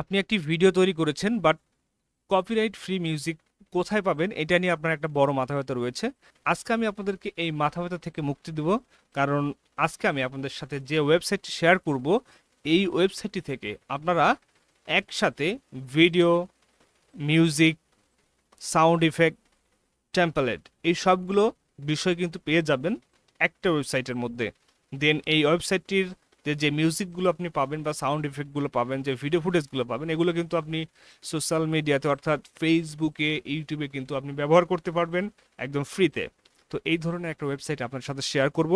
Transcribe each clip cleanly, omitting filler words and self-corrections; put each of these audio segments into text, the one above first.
আপনি একটি ভিডিও তৈরি করেছেন বাট কপিরাইট ফ্রি মিউজিক কোথায় পাবেন এটা নিয়ে আপনার একটা বড় মাথা ব্যথা রয়েছে। আজকে আমি আপনাদেরকে এই মাথা ব্যথা থেকে মুক্তি দেব, কারণ আজকে আমি আপনাদের সাথে যে ওয়েবসাইটটি শেয়ার করব এই ওয়েবসাইটটি থেকে আপনারা একসাথে video, music, sound effect, template এই সবগুলো বিষয় কিন্তু পেয়ে যাবেন একটা ওয়েবসাইটের মধ্যে। দেন এই ওয়েবসাইটটির যে মিউজিকগুলো আপনি পাবেন বা সাউন্ড ইফেক্টগুলো পাবেন, যে ভিডিও ফুটেজগুলো পাবেন, এগুলো কিন্তু আপনি সোশ্যাল মিডিয়াতে অর্থাৎ ফেসবুকে, ইউটিউবে কিন্তু আপনি ব্যবহার করতে পারবেন একদম ফ্রিতে। তো এই ধরনের একটা ওয়েবসাইট আপনার সাথে শেয়ার করব,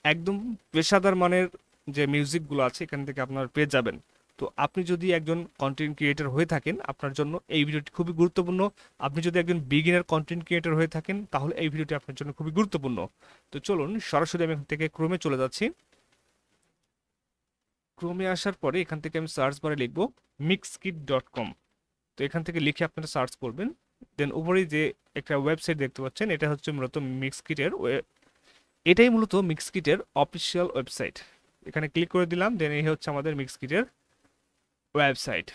একদম পেশাদার মানের যে মিউজিকগুলো আছে এখান থেকে আপনার পেয়ে যাবেন। তো আপনি যদি একজন কন্টেন্ট ক্রিয়েটর হয়ে থাকেন আপনার জন্য এই ভিডিওটি খুবই গুরুত্বপূর্ণ। আপনি যদি একজন বিগিনার কন্টেন্ট ক্রিয়েটর হয়ে থাকেন তাহলে এই ভিডিওটি আপনার জন্য খুবই গুরুত্বপূর্ণ। তো চলুন সরাসরি আমি এখান থেকে ক্রোমে চলে যাচ্ছি। ক্রোমে আসার পরে এখান থেকে আমি সার্চ বারে লিখব mixkit.com। তো এখান থেকে লিখে আপনারা সার্চ করবেন। দেন উপরেই যে একটা ওয়েবসাইট দেখতে পাচ্ছেন এটা হচ্ছে মূলত মিক্সকিটের, এটাই মূলত মিক্সকিটের অফিসিয়াল ওয়েবসাইট। এখানে ক্লিক করে দিলাম, দেন এই হচ্ছে আমাদের মিক্সকিটের ওয়েবসাইট।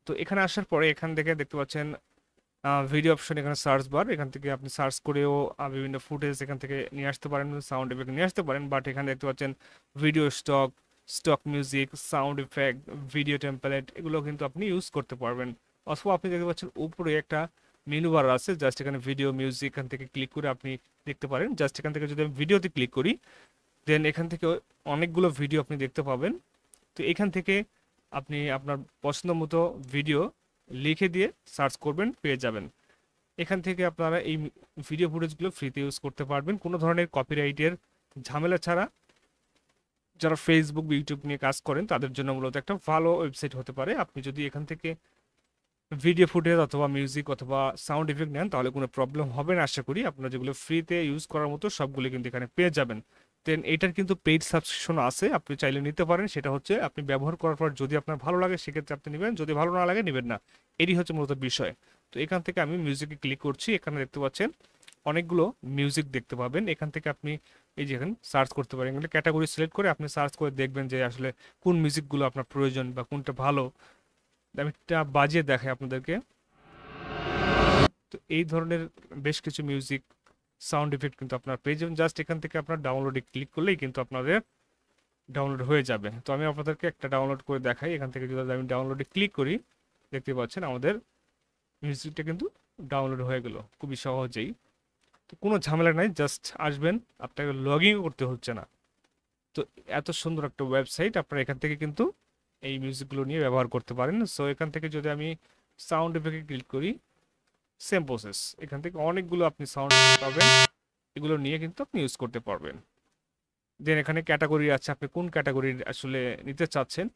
তো এখানে আসার পরে এখান থেকে দেখতে পাচ্ছেন ভিডিও অপশন, এখানে সার্চ বার, এখান থেকে আপনি সার্চ করেও বিভিন্ন ফুটেজ এখান থেকে নিয়ে আসতে পারেন, সাউন্ড ইফেক্ট নিয়ে আসতে পারেন। বাট এখানে দেখতে পাচ্ছেন video stock, stock music, sound effect, video template, এগুলো কিন্তু আপনি ইউজ করতে পারবেন। অথবা আপনি দেখতে পাচ্ছেন উপরে একটা মেনু বার আছে, জাস্ট এখানে ভিডিও, মিউজিক এখান থেকে ক্লিক করে আপনি দেখতে পারেন। জাস্ট এখান থেকে যদি আমি ভিডিওতে ক্লিক করি দেন এখান থেকে অনেকগুলো ভিডিও আপনি দেখতে পাবেন। তো এখান থেকে আপনি আপনার পছন্দ মতো ভিডিও লিখে দিয়ে সার্চ করবেন, পেয়ে যাবেন। এখান থেকে আপনারা এই ভিডিও ফুটেজগুলো ফ্রিতে ইউজ করতে পারবেন কোনো ধরনের কপিরাইটের ঝামেলা ছাড়া। যারা ফেসবুক, ইউটিউব নিয়ে কাজ করেন তাদের জন্য মূলত একটা ভালো ওয়েবসাইট হতে পারে। আপনি যদি এখান থেকে ভিডিও ফুটেজ অথবা মিউজিক অথবা সাউন্ড ইফেক্ট নেন তাহলে কোনো প্রবলেম হবে না। আশা করি আপনারা যেগুলো ফ্রিতে ইউজ করার মতো সবগুলো কিন্তু এখানে পেয়ে যাবেন। দেন এটার কিন্তু পেইড সাবস্ক্রিপশন আছে, আপনি চাইলে নিতে পারেন। সেটা হচ্ছে আপনি ব্যবহার করার পর যদি আপনার ভালো লাগে সেক্ষেত্রে আপনি নেবেন, যদি ভালো না লাগে নেবেন না। এরই হচ্ছে মূলত বিষয়। তো এখান থেকে আমি মিউজিকে ক্লিক করছি, এখানে দেখতে পাচ্ছেন অনেকগুলো মিউজিক দেখতে পাবেন। এখান থেকে আপনি এই যে এখানে সার্চ করতে পারেন, এগুলো ক্যাটাগরি সিলেক্ট করে আপনি সার্চ করে দেখবেন যে আসলে কোন মিউজিকগুলো আপনার প্রয়োজন বা কোনটা ভালো। আমি একটা বাজিয়ে দেখাই আপনাদেরকে। তো এই ধরনের বেশ কিছু মিউজিক, সাউন্ড ইফেক্ট কিন্তু আপনার পেয়ে যাবেন। জাস্ট এখান থেকে আপনার ডাউনলোডে ক্লিক করলেই কিন্তু আপনাদের ডাউনলোড হয়ে যাবে। তো আমি আপনাদেরকে একটা ডাউনলোড করে দেখাই। এখান থেকে যদি আমি ডাউনলোডে ক্লিক করি দেখতে পাচ্ছেন আমাদের মিউজিকটা কিন্তু ডাউনলোড হয়ে গেল খুবই সহজেই। তো কোনো ঝামেলা নাই, জাস্ট আসবেন, আপনাকে লগ ইন করতে হচ্ছে না। তো এত সুন্দর একটা ওয়েবসাইট, আপনারা এখান থেকে কিন্তু এই মিউজিকগুলো নিয়ে ব্যবহার করতে পারেন। সো এখান থেকে যদি আমি সাউন্ড ইফেক্টে ক্লিক করি, সেম প্রসেস, এখান থেকে অনেকগুলো আপনি সাউন্ড পাবেন, এগুলো নিয়ে কিন্তু আপনি ইউজ করতে পারবেন। দেন এখানে ক্যাটাগরি আছে, আপনি কোন ক্যাটাগরির আসলে নিতে চাচ্ছেন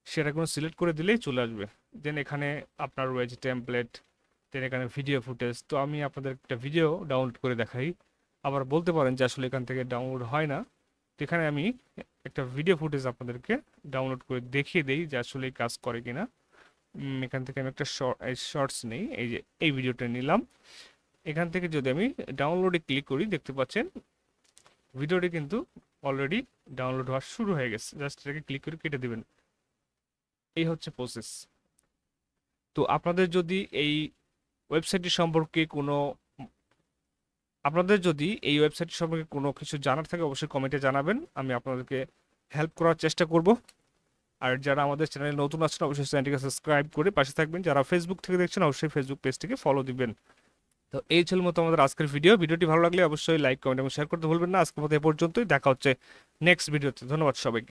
সেটা কোনো সিলেক্ট করে দিলেই চলে আসবে। দেন এখানে আপনার রয়েছে টেমপ্লেট, দেন এখানে ভিডিও ফুটেজ। তো আমি আপনাদের একটা ভিডিও ডাউনলোড করে দেখাই। আবার বলতে পারেন যে আসলে এখান থেকে ডাউনলোড হয় না। তো এখানে আমি একটা ভিডিও ফুটেজ আপনাদেরকে ডাউনলোড করে দেখিয়ে দেই যে আসলে কাজ করে কিনা। এখান থেকে আমি একটা শর্টস নেই, এই যে এই ভিডিওটা নিলাম। এখান থেকে যদি আমি ডাউনলোডে ক্লিক করি দেখতে পাচ্ছেন ভিডিওটি কিন্তু অলরেডি ডাউনলোড হওয়া শুরু হয়ে গেছে। জাস্ট এটাকে ক্লিক করে কেটে দিবেন, এই হচ্ছে প্রসেস। তো আপনাদের যদি এই ওয়েবসাইটটি সম্পর্কে কোনো আপনাদের যদি এই ওয়েবসাইট সম্পর্কে কোনো কিছু জানার থাকে অবশ্যই কমেন্টে জানাবেন, আমি আপনাদেরকে হেল্প করার চেষ্টা করব। আর যারা আমাদের চ্যানেলে নতুন আছেন অবশ্যই চ্যানেলটিকে সাবস্ক্রাইব করে পাশে থাকবেন। যারা ফেসবুক থেকে দেখছেন অবশ্যই ফেসবুক পেজটিকে ফলো দিবেন। তো এই ছিল মতো আমাদের আজকের ভিডিওটি ভালো লাগলে অবশ্যই লাইক, কমেন্ট এবং শেয়ার করতে ভুলবেন না। আজকের মতো এ পর্যন্তই, দেখা হচ্ছে নেক্সট ভিডিওতে। ধন্যবাদ সবাইকে।